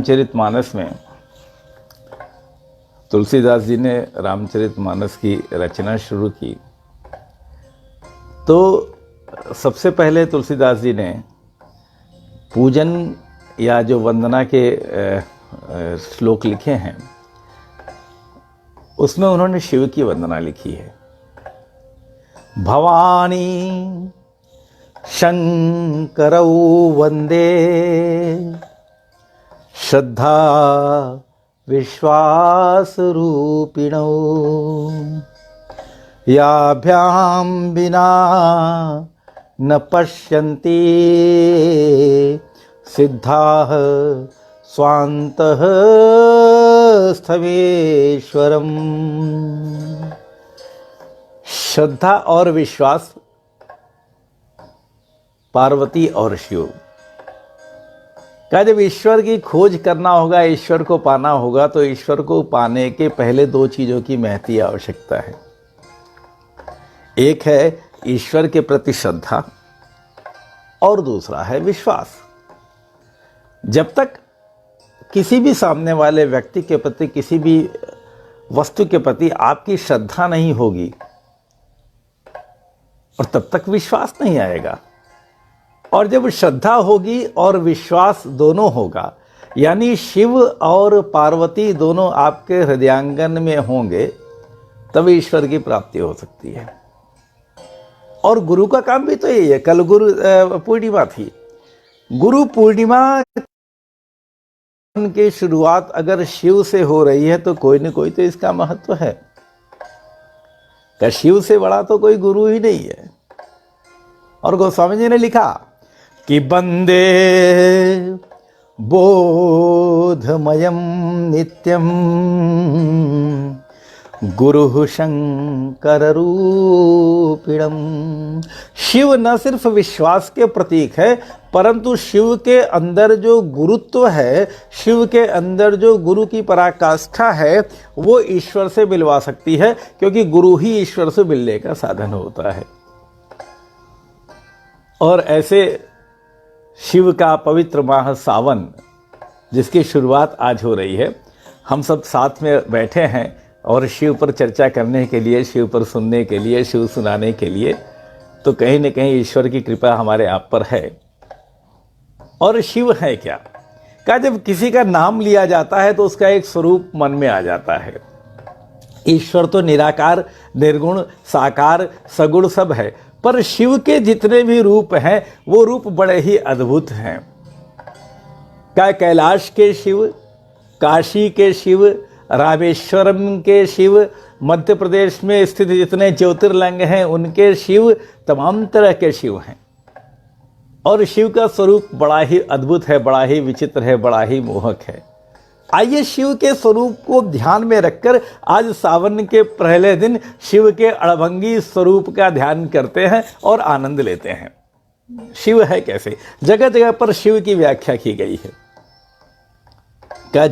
रामचरितमानस में तुलसीदास जी ने रामचरितमानस की रचना शुरू की तो सबसे पहले तुलसीदास जी ने पूजन या जो वंदना के श्लोक लिखे हैं उसमें उन्होंने शिव की वंदना लिखी है। भवानी शंकरौ वंदे श्रद्धा विश्वास रूपिणौ याभ्यां विना न पश्यन्ति सिद्धाः स्वान्तः स्थवेश्वरम्। श्रद्धा और विश्वास, पार्वती और शिव का जब ईश्वर की खोज करना होगा, ईश्वर को पाना होगा, तो ईश्वर को पाने के पहले दो चीजों की महती आवश्यकता है। एक है ईश्वर के प्रति श्रद्धा और दूसरा है विश्वास। जब तक किसी भी सामने वाले व्यक्ति के प्रति, किसी भी वस्तु के प्रति आपकी श्रद्धा नहीं होगी और तब तक विश्वास नहीं आएगा। और जब श्रद्धा होगी और विश्वास दोनों होगा, यानी शिव और पार्वती दोनों आपके हृदयांगन में होंगे, तब ईश्वर की प्राप्ति हो सकती है। और गुरु का काम भी तो यही है। कल गुरु पूर्णिमा थी। गुरु पूर्णिमा की शुरुआत अगर शिव से हो रही है तो कोई न कोई तो इसका महत्व है। क्या शिव से बड़ा तो कोई गुरु ही नहीं है। और गोस्वामी जी ने लिखा कि बंदे बोधमयम नित्यम गुरु शंकर रूपिणम। शिव न सिर्फ विश्वास के प्रतीक है, परंतु शिव के अंदर जो गुरुत्व है, शिव के अंदर जो गुरु की पराकाष्ठा है, वो ईश्वर से मिलवा सकती है, क्योंकि गुरु ही ईश्वर से मिलने का साधन होता है। और ऐसे शिव का पवित्र माह सावन, जिसकी शुरुआत आज हो रही है, हम सब साथ में बैठे हैं और शिव पर चर्चा करने के लिए, शिव पर सुनने के लिए, शिव सुनाने के लिए, तो कहीं न कहीं ईश्वर की कृपा हमारे आप पर है। और शिव है क्या? क्या जब किसी का नाम लिया जाता है तो उसका एक स्वरूप मन में आ जाता है। ईश्वर तो निराकार, निर्गुण, साकार, सगुण सब है, पर शिव के जितने भी रूप हैं वो रूप बड़े ही अद्भुत हैं। क्या कैलाश के शिव, काशी के शिव, रामेश्वरम के शिव, मध्य प्रदेश में स्थित जितने ज्योतिर्लिंग हैं उनके शिव, तमाम तरह के शिव हैं। और शिव का स्वरूप बड़ा ही अद्भुत है, बड़ा ही विचित्र है, बड़ा ही मोहक है। आइए शिव के स्वरूप को ध्यान में रखकर आज सावन के पहले दिन शिव के अड़भंगी स्वरूप का ध्यान करते हैं और आनंद लेते हैं। शिव है कैसे? जगह जगह पर शिव की व्याख्या की गई है। क्या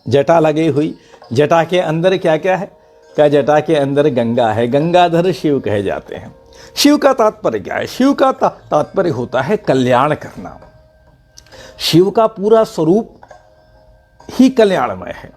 जटा लगी हुई, जटा के अंदर क्या क्या है? क्या जटा के अंदर गंगा है, गंगाधर शिव कहे जाते हैं। शिव का तात्पर्य क्या है? शिव का तात्पर्य होता है कल्याण करना। शिव का पूरा स्वरूप ही कल्याणमय है।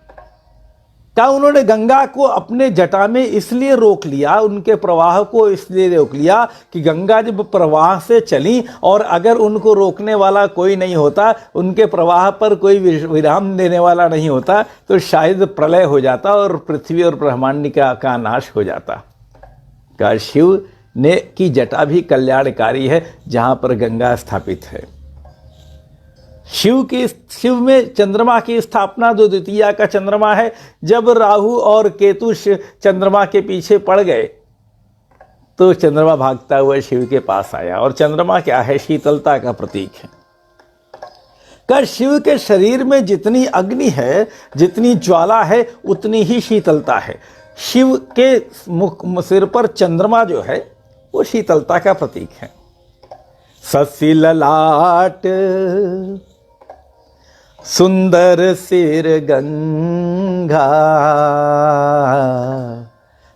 क्या उन्होंने गंगा को अपने जटा में इसलिए रोक लिया, उनके प्रवाह को इसलिए रोक लिया कि गंगा जब प्रवाह से चली और अगर उनको रोकने वाला कोई नहीं होता, उनके प्रवाह पर कोई विराम देने वाला नहीं होता, तो शायद प्रलय हो जाता और पृथ्वी और ब्रह्मांड का नाश हो जाता। क्या शिव ने की जटा भी कल्याणकारी है, जहां पर गंगा स्थापित है। शिव में चंद्रमा की स्थापना, जो द्वितीया का चंद्रमा है, जब राहु और केतु चंद्रमा के पीछे पड़ गए तो चंद्रमा भागता हुआ शिव के पास आया। और चंद्रमा क्या है? शीतलता का प्रतीक है। क्या शिव के शरीर में जितनी अग्नि है, जितनी ज्वाला है, उतनी ही शीतलता है। शिव के सिर पर चंद्रमा जो है वो शीतलता का प्रतीक है। ससी ललाट सुंदर सिर गंगा।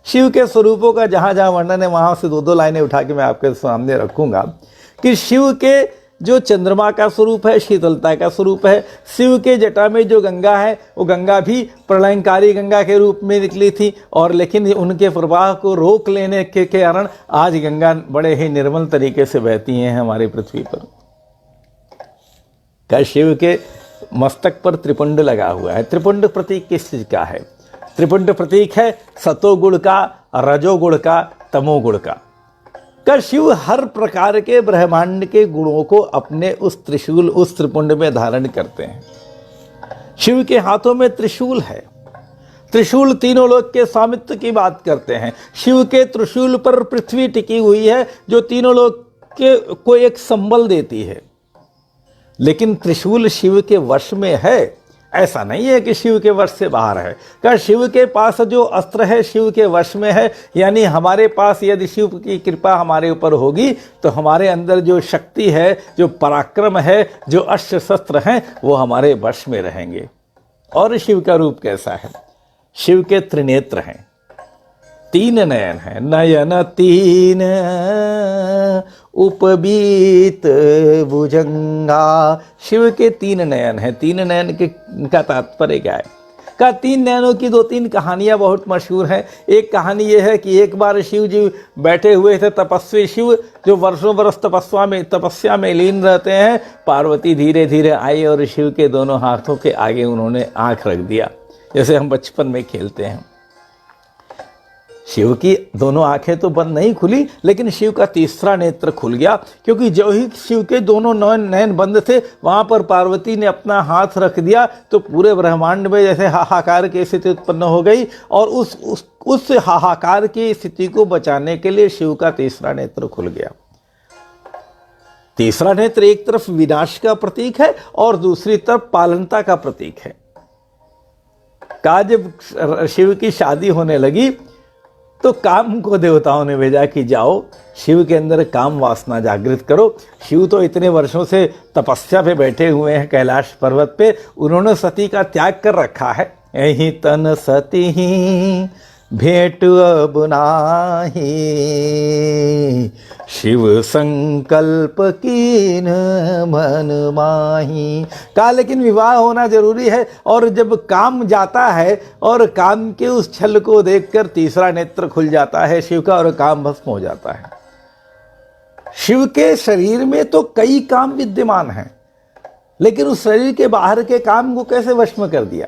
शिव के स्वरूपों का जहां जहां वर्णन है वहां से दो दो लाइनें उठा के मैं आपके सामने रखूंगा कि शिव के जो चंद्रमा का स्वरूप है, शीतलता का स्वरूप है। शिव के जटा में जो गंगा है वो गंगा भी प्रलयंकारी गंगा के रूप में निकली थी, और लेकिन उनके प्रवाह को रोक लेने के कारण आज गंगा बड़े ही निर्मल तरीके से बहती हैं हमारी पृथ्वी पर। का शिव के मस्तक पर त्रिपुंड लगा हुआ है। त्रिपुंड प्रतीक किस चीज का है? त्रिपुंड प्रतीक है सतोगुण का, रजोगुण का, तमोगुण का शिव हर प्रकार के ब्रह्मांड के गुणों को अपने उस त्रिशूल, उस त्रिपुंड में धारण करते हैं। शिव के हाथों में त्रिशूल है। त्रिशूल तीनों लोक के स्वामित्व की बात करते हैं। शिव के त्रिशूल पर पृथ्वी टिकी हुई है, जो तीनों लोक के को एक संबल देती है। लेकिन त्रिशूल शिव के वश में है, ऐसा नहीं है कि शिव के वश से बाहर है। क्या शिव के पास जो अस्त्र है शिव के वश में है, यानी हमारे पास यदि शिव की कृपा हमारे ऊपर होगी तो हमारे अंदर जो शक्ति है, जो पराक्रम है, जो अस्त्र शस्त्र हैं, वो हमारे वश में रहेंगे। और शिव का रूप कैसा है? शिव के त्रिनेत्र हैं, 3 नयन हैं, नयन 3 उपबीत भुजंगा। शिव के 3 नयन हैं। 3 नयन के का तात्पर्य क्या है? का 3 नयनों की 2-3 कहानियां बहुत मशहूर हैं। एक कहानी यह है कि एक बार शिव जी बैठे हुए थे, तपस्वी शिव जो वर्षों बरस तपस्या में लीन रहते हैं। पार्वती धीरे धीरे आई और शिव के दोनों हाथों के आगे उन्होंने आंख रख दिया, जैसे हम बचपन में खेलते हैं। शिव की दोनों आंखें तो बंद नहीं खुली, लेकिन शिव का तीसरा नेत्र खुल गया, क्योंकि जो ही शिव के दोनों नयन बंद थे, वहां पर पार्वती ने अपना हाथ रख दिया तो पूरे ब्रह्मांड में जैसे हाहाकार की स्थिति उत्पन्न हो गई। और उस हाहाकार की स्थिति को बचाने के लिए शिव का तीसरा नेत्र खुल गया। तीसरा नेत्र एक तरफ विनाश का प्रतीक है और दूसरी तरफ पालनता का प्रतीक है। जब शिव की शादी होने लगी तो काम को देवताओं ने भेजा कि जाओ शिव के अंदर काम वासना जागृत करो। शिव तो इतने वर्षों से तपस्या पे बैठे हुए हैं कैलाश पर्वत पे, उन्होंने सती का त्याग कर रखा है। यही तन सती ही भेंट अब नाही, शिव संकल्प कीन मन माही। कहा लेकिन विवाह होना जरूरी है, और जब काम जाता है और काम के उस छल को देखकर तीसरा नेत्र खुल जाता है शिव का, और काम भस्म हो जाता है। शिव के शरीर में तो कई काम विद्यमान हैं, लेकिन उस शरीर के बाहर के काम को कैसे वश में कर दिया?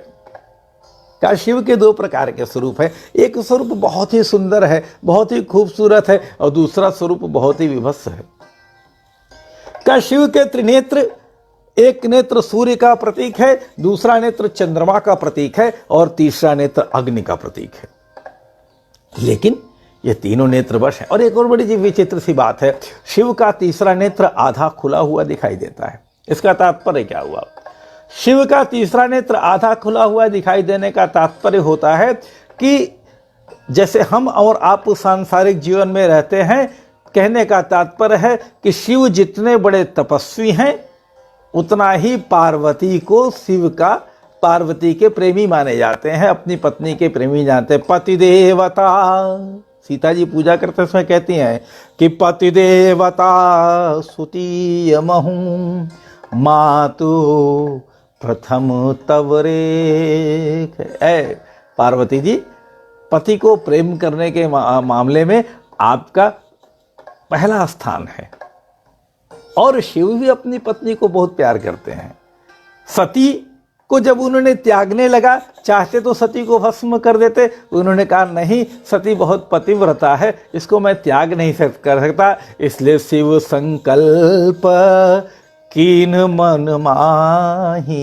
का शिव के 2 प्रकार के स्वरूप है। एक स्वरूप बहुत ही सुंदर है, बहुत ही खूबसूरत है, और दूसरा स्वरूप बहुत ही विभत्स है। का शिव के त्रिनेत्र, एक नेत्र सूर्य का प्रतीक है, दूसरा नेत्र चंद्रमा का प्रतीक है, और तीसरा नेत्र अग्नि का प्रतीक है। लेकिन ये तीनों नेत्र वश है। और एक और बड़ी विचित्र सी बात है, शिव का तीसरा नेत्र आधा खुला हुआ दिखाई देता है। इसका तात्पर्य क्या हुआ? शिव का तीसरा नेत्र आधा खुला हुआ दिखाई देने का तात्पर्य होता है कि जैसे हम और आप सांसारिक जीवन में रहते हैं, कहने का तात्पर्य है कि शिव जितने बड़े तपस्वी हैं, उतना ही पार्वती को पार्वती के प्रेमी माने जाते हैं, अपनी पत्नी के प्रेमी जानते हैं। पति देवता, सीता जी पूजा करते समय कहती हैं कि पति देवता सुतीय महूं मातु प्रथम तवरे। पार्वती जी, पति को प्रेम करने के मामले में आपका पहला स्थान है। और शिव भी अपनी पत्नी को बहुत प्यार करते हैं। सती को जब उन्होंने त्यागने लगा, चाहते तो सती को भस्म कर देते, उन्होंने कहा नहीं, सती बहुत पतिव्रता है, इसको मैं त्याग नहीं कर सकता, इसलिए शिव संकल्प कीन मन माही,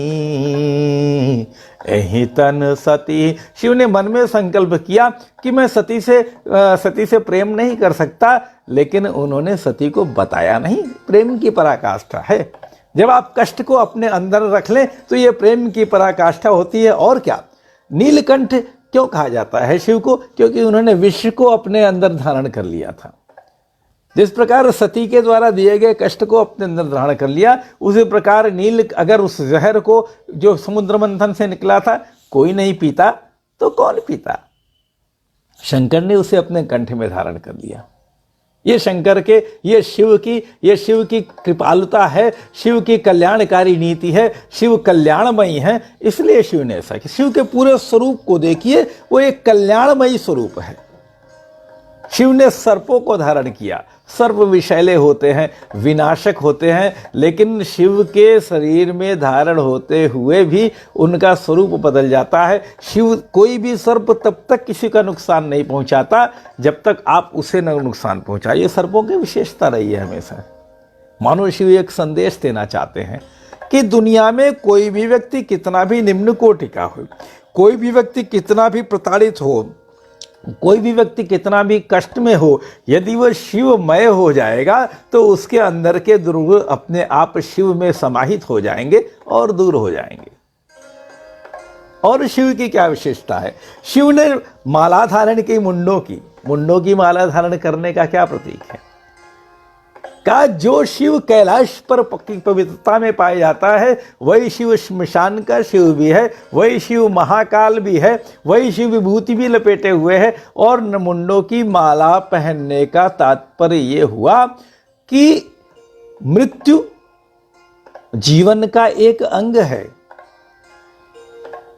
एहि तन सती। शिव ने मन में संकल्प किया कि मैं सती से प्रेम नहीं कर सकता, लेकिन उन्होंने सती को बताया नहीं। प्रेम की पराकाष्ठा है। जब आप कष्ट को अपने अंदर रख लें तो ये प्रेम की पराकाष्ठा होती है। और क्या, नीलकंठ क्यों कहा जाता है शिव को? क्योंकि उन्होंने विश्व को अपने अंदर धारण कर लिया था। जिस प्रकार सती के द्वारा दिए गए कष्ट को अपने अंदर धारण कर लिया, उसी प्रकार नील अगर उस जहर को जो समुद्र मंथन से निकला था कोई नहीं पीता तो कौन पीता? शंकर ने उसे अपने कंठ में धारण कर लिया। ये शंकर के, ये शिव की कृपालुता है, शिव की कल्याणकारी नीति है, शिव कल्याणमयी है। इसलिए शिव ने ऐसा किया। शिव के पूरे स्वरूप को देखिए, वो एक कल्याणमयी स्वरूप है। शिव ने सर्पों को धारण किया। सर्प विषैले होते हैं, विनाशक होते हैं, लेकिन शिव के शरीर में धारण होते हुए भी उनका स्वरूप बदल जाता है। शिव कोई भी सर्प तब तक किसी का नुकसान नहीं पहुंचाता जब तक आप उसे न नुकसान पहुंचाए। ये सर्पों की विशेषता रही है हमेशा। मानो शिव एक संदेश देना चाहते हैं कि दुनिया में कोई भी व्यक्ति कितना भी निम्न कोटि का हो, कोई भी व्यक्ति कितना भी प्रताड़ित हो, कोई भी व्यक्ति कितना भी कष्ट में हो, यदि वह शिवमय हो जाएगा तो उसके अंदर के दुर्गुण अपने आप शिव में समाहित हो जाएंगे और दूर हो जाएंगे। और शिव की क्या विशेषता है? शिव ने माला धारण की, मुंडों की माला धारण करने का क्या प्रतीक है? का जो शिव कैलाश पर पक्की पवित्रता में पाया जाता है, वही शिव श्मशान का शिव भी है, वही शिव महाकाल भी है, वही शिव विभूति भी लपेटे हुए है। और मुंडों की माला पहनने का तात्पर्य ये हुआ कि मृत्यु जीवन का एक अंग है।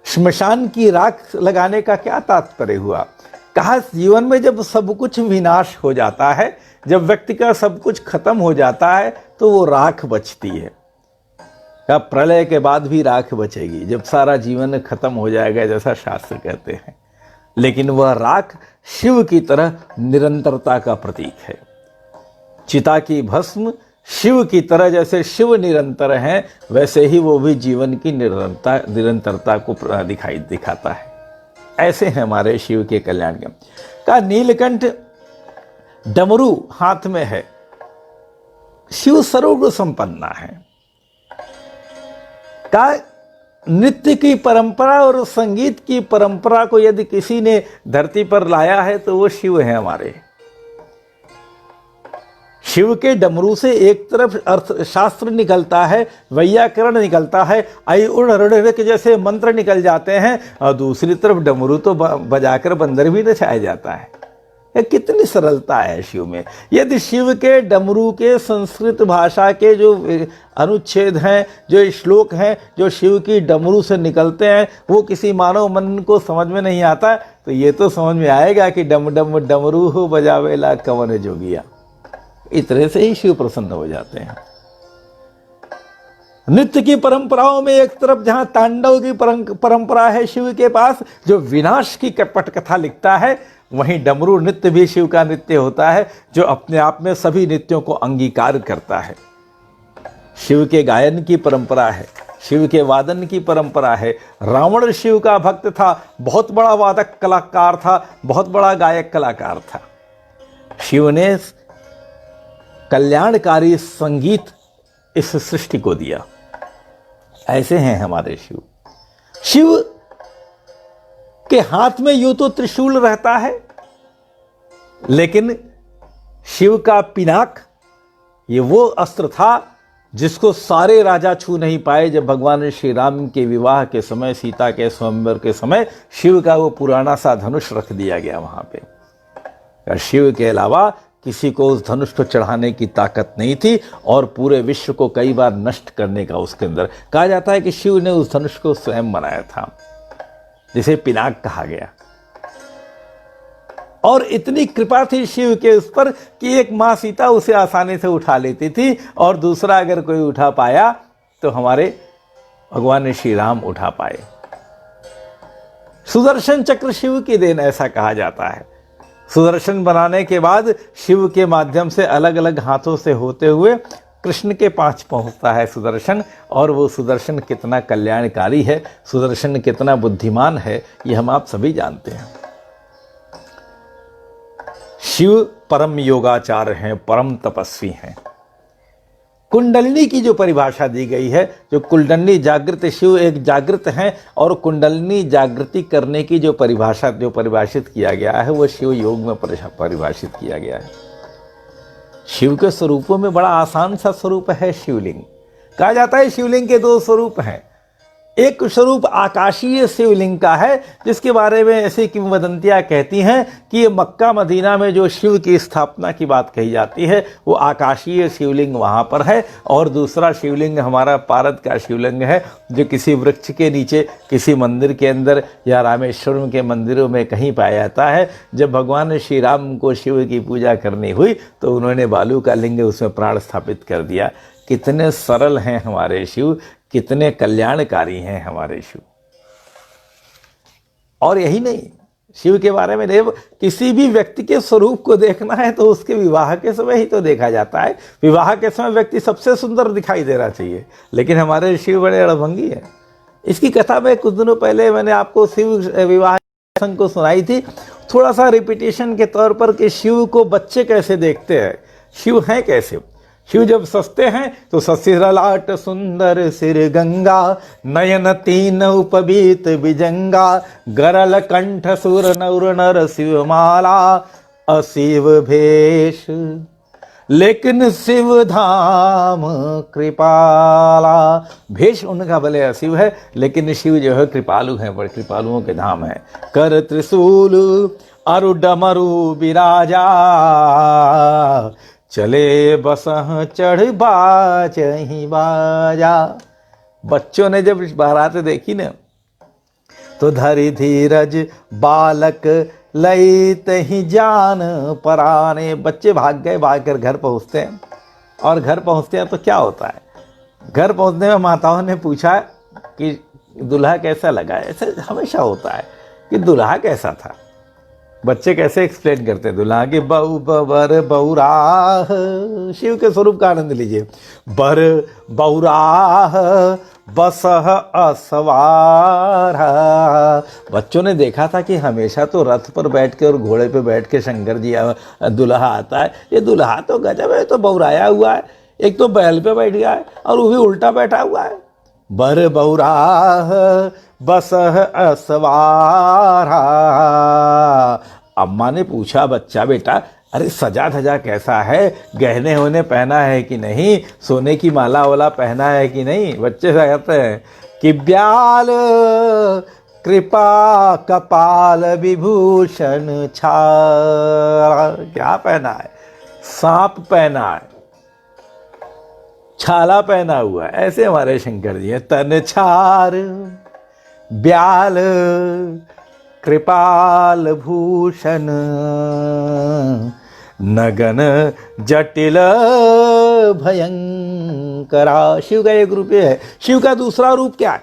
श्मशान की राख लगाने का क्या तात्पर्य हुआ? कहा जीवन में जब सब कुछ विनाश हो जाता है, जब व्यक्ति का सब कुछ खत्म हो जाता है, तो वो राख बचती है। क्या प्रलय के बाद भी राख बचेगी, जब सारा जीवन खत्म हो जाएगा, जैसा शास्त्र कहते हैं। लेकिन वह राख शिव की तरह निरंतरता का प्रतीक है। चिता की भस्म शिव की तरह, जैसे शिव निरंतर हैं, वैसे ही वो भी जीवन की निरंतरता को दिखाता है। ऐसे हैं हमारे शिव के कल्याण का। नीलकंठ डमरू हाथ में है। शिव सर्वगुण संपन्ना है। का नृत्य की परंपरा और संगीत की परंपरा को यदि किसी ने धरती पर लाया है तो वो शिव है हमारे। शिव के डमरू से एक तरफ अर्थशास्त्र निकलता है, वैयाकरण निकलता है, आई उड़ ऋण के जैसे मंत्र निकल जाते हैं, और दूसरी तरफ डमरू तो बजाकर बंदर भी नचाया जाता है। कितनी सरलता है शिव में। यदि शिव के डमरू के संस्कृत भाषा के जो अनुच्छेद हैं, जो श्लोक हैं, जो शिव की डमरू से निकलते हैं, वो किसी मानव मन को समझ में नहीं आता, तो ये तो समझ में आएगा कि डम डम डमरू हो बजावेला कवन जोगिया। इस तरह से ही शिव प्रसन्न हो जाते हैं। नृत्य की परंपराओं में एक तरफ जहां तांडव की परंपरा है शिव के पास, जो विनाश की पटकथा लिखता है, वहीं डमरू नृत्य भी शिव का नृत्य होता है, जो अपने आप में सभी नृत्यों को अंगीकार करता है। शिव के गायन की परंपरा है, शिव के वादन की परंपरा है। रावण शिव का भक्त था, बहुत बड़ा वादक कलाकार था, बहुत बड़ा गायक कलाकार था। शिव ने कल्याणकारी संगीत इस सृष्टि को दिया। ऐसे हैं हमारे शिव। शिव के हाथ में यूं तो त्रिशूल रहता है, लेकिन शिव का पिनाक ये वो अस्त्र था जिसको सारे राजा छू नहीं पाए। जब भगवान श्री राम के विवाह के समय, सीता के स्वयंवर के समय, शिव का वो पुराना सा धनुष रख दिया गया वहां पे। शिव के अलावा किसी को उस धनुष को चढ़ाने की ताकत नहीं थी, और पूरे विश्व को कई बार नष्ट करने का उसके अंदर। कहा जाता है कि शिव ने उस धनुष को स्वयं बनाया था, जिसे पिनाक कहा गया। और इतनी कृपा थी शिव के उस पर कि एक मां सीता उसे आसानी से उठा लेती थी, और दूसरा अगर कोई उठा पाया तो हमारे भगवान श्री राम उठा पाए। सुदर्शन चक्र शिव की देन, ऐसा कहा जाता है। सुदर्शन बनाने के बाद शिव के माध्यम से अलग अलग हाथों से होते हुए कृष्ण के पास पहुंचता है सुदर्शन। और वो सुदर्शन कितना कल्याणकारी है, सुदर्शन कितना बुद्धिमान है, ये हम आप सभी जानते हैं। शिव परम योगाचार्य हैं, परम तपस्वी हैं। कुंडलिनी की जो परिभाषा दी गई है, जो कुंडलिनी जागृत, शिव एक जागृत हैं, और कुंडलिनी जागृति करने की जो परिभाषित किया गया है, वो शिव योग में परिभाषित किया गया है। शिव के स्वरूपों में बड़ा आसान सा स्वरूप है शिवलिंग। कहा जाता है शिवलिंग के दो स्वरूप हैं, एक स्वरूप आकाशीय शिवलिंग का है, जिसके बारे में ऐसी किंवदंतियां कहती हैं कि ये मक्का मदीना में जो शिव की स्थापना की बात कही जाती है वो आकाशीय शिवलिंग वहाँ पर है। और दूसरा शिवलिंग हमारा पारद का शिवलिंग है, जो किसी वृक्ष के नीचे किसी मंदिर के अंदर या रामेश्वरम के मंदिरों में कहीं पाया जाता है। जब भगवान श्री राम को शिव की पूजा करनी हुई तो उन्होंने बालू का लिंग उसमें प्राण स्थापित कर दिया। कितने सरल हैं हमारे शिव, कितने कल्याणकारी हैं हमारे शिव। और यही नहीं, शिव के बारे में देव किसी भी व्यक्ति के स्वरूप को देखना है तो उसके विवाह के समय ही तो देखा जाता है। विवाह के समय व्यक्ति सबसे सुंदर दिखाई देना चाहिए, लेकिन हमारे शिव बड़े अड़भंगी हैं। इसकी कथा में कुछ दिनों पहले मैंने आपको शिव विवाह प्रसंग को सुनाई थी, थोड़ा सा रिपीटेशन के तौर पर, कि शिव को बच्चे कैसे देखते हैं, शिव हैं कैसे। शिव जब सस्ते हैं तो ससिर लाट सुंदर सिर गंगा, नयन तीन उपबीत बिजंगा, गरल कंठ सुर नर नर शिव माला, अशिव भेष लेकिन शिव धाम कृपाला। भेष उनका भले अशिव है, लेकिन शिव जो है कृपालु हैं, बड़े कृपालुओं के धाम है। कर त्रिशूल अरु डमरु विराजा, चले बसह चढ़ बाजहि बाजा। बच्चों ने जब बारात देखी ना तो धरि धीरज बालक लईत ही जान पराने। बच्चे भाग गए, भाग कर घर पहुँचते हैं। और घर पहुँचते हैं तो क्या होता है, घर पहुँचने में माताओं ने पूछा कि दूल्हा कैसा लगा। ऐसे हमेशा होता है कि दूल्हा कैसा था। बच्चे कैसे एक्सप्लेन करते हैं दूल्हा के, बहु बर बहुराह। शिव के स्वरूप का आनंद लीजिए। बर बहुराह बसह असवार। बच्चों ने देखा था कि हमेशा तो रथ पर बैठ के और घोड़े पे बैठ के शंकर जी दूल्हा आता है, ये दूल्हा तो गजब है, तो बहुराया हुआ है। एक तो बैल पे बैठ गया है और वो भी उल्टा बैठा हुआ है। बर बहुराह बसह असवारा। अम्मा ने पूछा, बच्चा बेटा अरे सजा धजा कैसा है, गहने होने पहना है कि नहीं, सोने की माला वाला पहना है कि नहीं। बच्चे से कहते हैं कि ब्याल कृपा कपाल विभूषण छाला। क्या पहना है, सांप पहना है, छाला पहना हुआ है। ऐसे हमारे शंकर जी हैं। तन छार ब्याल कृपाल भूषण, नगन जटिल भयंकरा। शिव का एक रूप है। शिव का दूसरा रूप क्या है,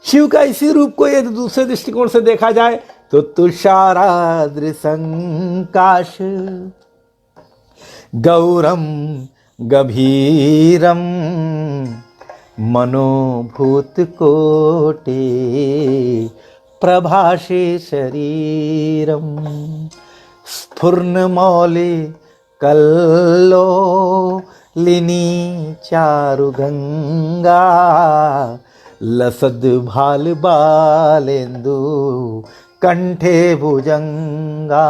शिव का इसी रूप को यदि दूसरे दृष्टिकोण से देखा जाए तो तुषाराद्रि संकाश, गौरम गभीरम मनोभूत कोटि, प्रभाषे शरीरम स्फुर्णमौलि कल्लोलिनी चारु गंगा, लसद भाल बालेंदु कंठे भुजंगा।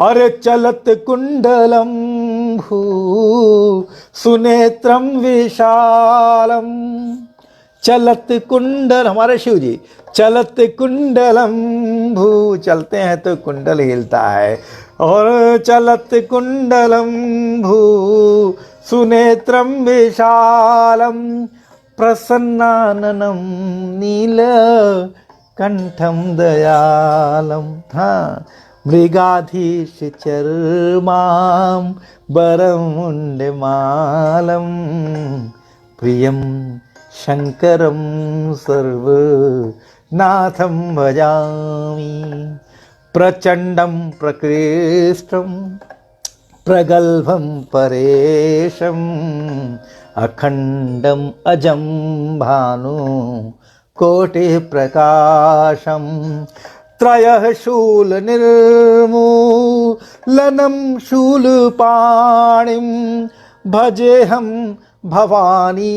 और चलत कुंडलम भू सुनेत्रम विशालम। चलत कुंडल, हमारे शिव जी चलत कुंडलम भू, चलते हैं तो कुंडल हिलता है। और चलत कुंडलम भू सुनेत्रम विशालम, प्रसन्नाननम नील कंठम दयालम। हाँ, मृगाधीश चर्माम बरमुंडमालम, प्रियम शंकरम सर्वनाथम भजामि। प्रचंडम प्रकृष्टम प्रगल्भम परेशम, अखंडम अजम भानु कोटि प्रकाशम। त्रयः शूल निर्मूलनम शूलपाणिम, भजेहम भवानी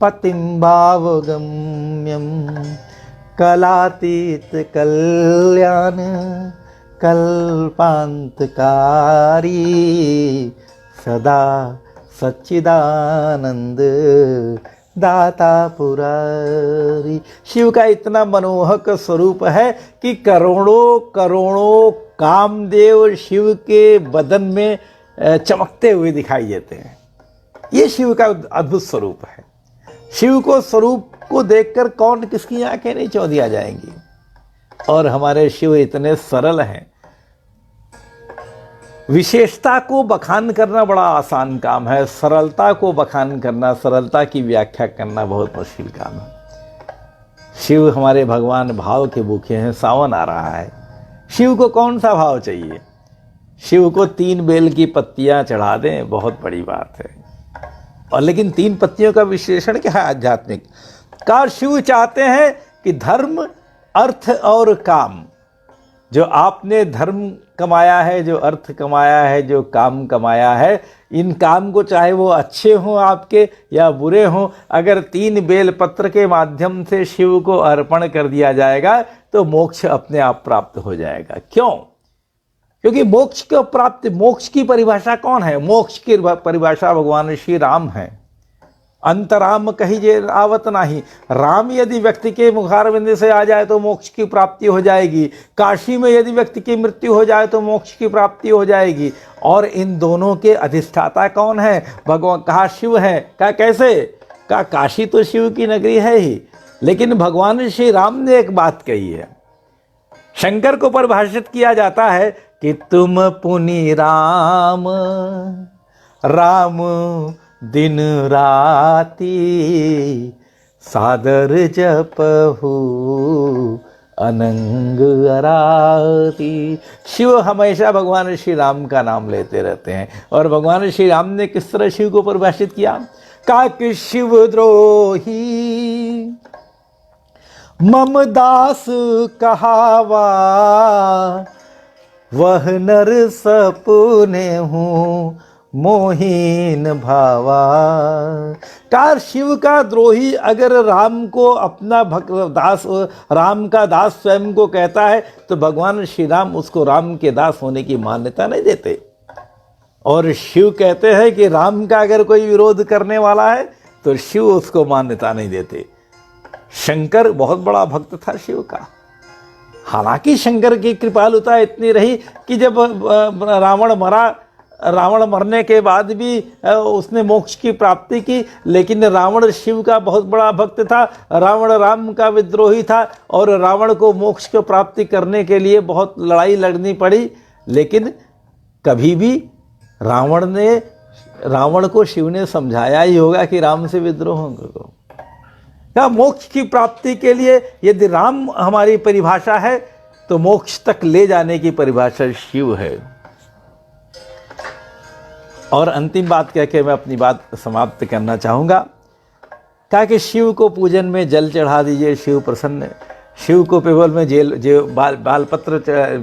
पतिं भावगम्यम। कलातीत कल्याण कल्पांतकारी, सदा सच्चिदानंद दाता पुरारी। शिव का इतना मनमोहक स्वरूप है कि करोड़ों करोड़ों कामदेव शिव के बदन में चमकते हुए दिखाई देते हैं। ये शिव का अद्भुत स्वरूप है। शिव को स्वरूप को देखकर कौन किसकी आंखें नहीं चौंधी आ जाएंगी। और हमारे शिव इतने सरल हैं। विशेषता को बखान करना बड़ा आसान काम है, सरलता को बखान करना, सरलता की व्याख्या करना बहुत मुश्किल काम है। शिव हमारे भगवान भाव के भूखे हैं। सावन आ रहा है, शिव को कौन सा भाव चाहिए? शिव को 3 बेल की पत्तियां चढ़ा दें, बहुत बड़ी बात है। और लेकिन 3 पत्तियों का विश्लेषण क्या है आध्यात्मिक का? शिव चाहते हैं कि धर्म, अर्थ और काम, जो आपने धर्म कमाया है, जो अर्थ कमाया है, जो काम कमाया है, इन काम को चाहे वो अच्छे हों आपके या बुरे हों, अगर 3 बेल पत्र के माध्यम से शिव को अर्पण कर दिया जाएगा तो मोक्ष अपने आप प्राप्त हो जाएगा। क्यों? क्योंकि मोक्ष को प्राप्ति, मोक्ष की परिभाषा कौन है? मोक्ष की परिभाषा भगवान श्री राम है। अंतराम कहिजे आवत नाही। राम यदि व्यक्ति के मुखारविंद से आ जाए तो मोक्ष की प्राप्ति हो जाएगी। काशी में यदि व्यक्ति की मृत्यु हो जाए तो मोक्ष की प्राप्ति हो जाएगी। और इन दोनों के अधिष्ठाता कौन है? भगवान। कहा शिव है। कहा कैसे? कहा काशी तो शिव की नगरी है ही, लेकिन भगवान श्री राम ने एक बात कही है। शंकर को परिभाषित किया जाता है कि तुम पुनि राम, राम दिन राती, सादर जपहु अनंग अराती। शिव हमेशा भगवान श्री राम का नाम लेते रहते हैं। और भगवान श्री राम ने किस तरह शिव को परिभाषित किया? कहा कि शिव द्रोही मम दास कहावा, वह नर सपने हूँ मोहीन भावा। कार शिव का द्रोही अगर राम को अपना भक्त दास, राम का दास स्वयं को कहता है तो भगवान श्री राम उसको राम के दास होने की मान्यता नहीं देते। और शिव कहते हैं कि राम का अगर कोई विरोध करने वाला है तो शिव उसको मान्यता नहीं देते। शंकर बहुत बड़ा भक्त था शिव का। हालांकि शंकर की कृपालुता इतनी रही कि जब रावण मरा, रावण मरने के बाद भी उसने मोक्ष की प्राप्ति की, लेकिन रावण शिव का बहुत बड़ा भक्त था। रावण राम का विद्रोही था और रावण को मोक्ष की प्राप्ति करने के लिए बहुत लड़ाई लड़नी पड़ी। लेकिन कभी भी रावण को शिव ने समझाया ही होगा कि राम से विद्रोह करो। क्या मोक्ष की प्राप्ति के लिए यदि राम हमारी परिभाषा है तो मोक्ष तक ले जाने की परिभाषा शिव है। और अंतिम बात कह के मैं अपनी बात समाप्त करना चाहूँगा। कहा कि शिव को पूजन में जल चढ़ा दीजिए, शिव प्रसन्न। शिव को पेवल में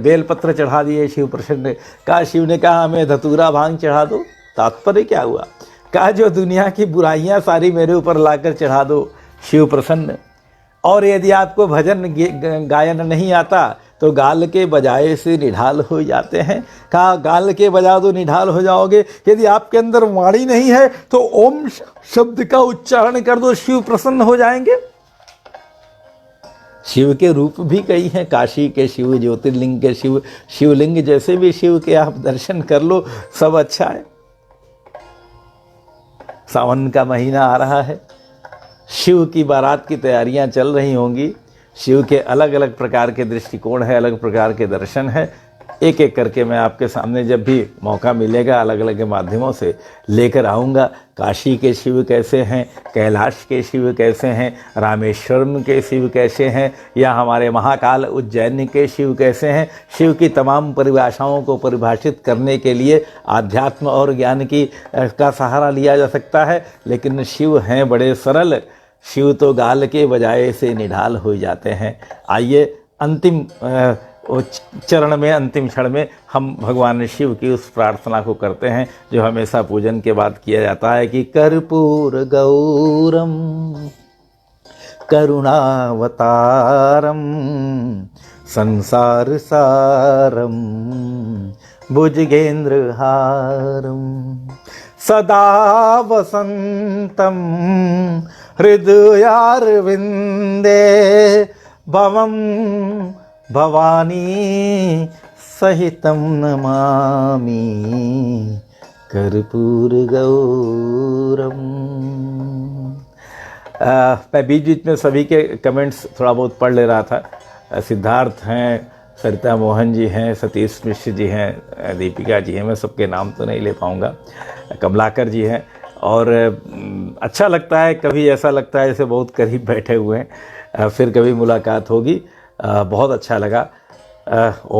बेलपत्र चढ़ा दिए, शिव प्रसन्न। कहा शिव ने कहा हमें धतूरा भांग चढ़ा दो। तात्पर्य क्या हुआ? कहा जो दुनिया की बुराइयां सारी मेरे ऊपर लाकर चढ़ा दो, शिव प्रसन्न। और यदि आपको भजन गायन नहीं आता तो गाल के बजाए से निढाल हो जाते हैं। कहा गाल के बजा दो, निढाल हो जाओगे। यदि आपके अंदर वाणी नहीं है तो ओम शब्द का उच्चारण कर दो, शिव प्रसन्न हो जाएंगे। शिव के रूप भी कई हैं। काशी के शिव, ज्योतिर्लिंग के शिव, शिवलिंग जैसे भी शिव के आप दर्शन कर लो, सब अच्छा है। सावन का महीना आ रहा है, शिव की बारात की तैयारियां चल रही होंगी। शिव के अलग अलग प्रकार के दृष्टिकोण है, अलग प्रकार के दर्शन है। एक एक करके मैं आपके सामने जब भी मौका मिलेगा अलग अलग माध्यमों से लेकर आऊँगा। काशी के शिव कैसे हैं, कैलाश के शिव कैसे हैं, रामेश्वरम के शिव कैसे हैं, या हमारे महाकाल उज्जैन के शिव कैसे हैं। शिव की तमाम परिभाषाओं को परिभाषित करने के लिए आध्यात्म और ज्ञान की का सहारा लिया जा सकता है, लेकिन शिव हैं बड़े सरल। शिव तो गाल के बजाय से निढाल हो जाते हैं। आइए अंतिम चरण में, अंतिम क्षण में हम भगवान शिव की उस प्रार्थना को करते हैं जो हमेशा पूजन के बाद किया जाता है कि कर्पूर गौरम करुणावतारम संसार सारम भुजगेंद्रहारम सदा वसंतम हृदयारविन्दे भवं भवानी सहितं नमामि कर्पूरगौरम। मैं बीच बीच में सभी के कमेंट्स थोड़ा बहुत पढ़ ले रहा था। सिद्धार्थ हैं, सरिता मोहन जी हैं, सतीश मिश्र जी हैं, दीपिका जी हैं, मैं सबके नाम तो नहीं ले पाऊँगा, कमलाकर जी हैं। और अच्छा लगता है, कभी ऐसा लगता है जैसे बहुत करीब बैठे हुए हैं। फिर कभी मुलाकात होगी। बहुत अच्छा लगा। ओम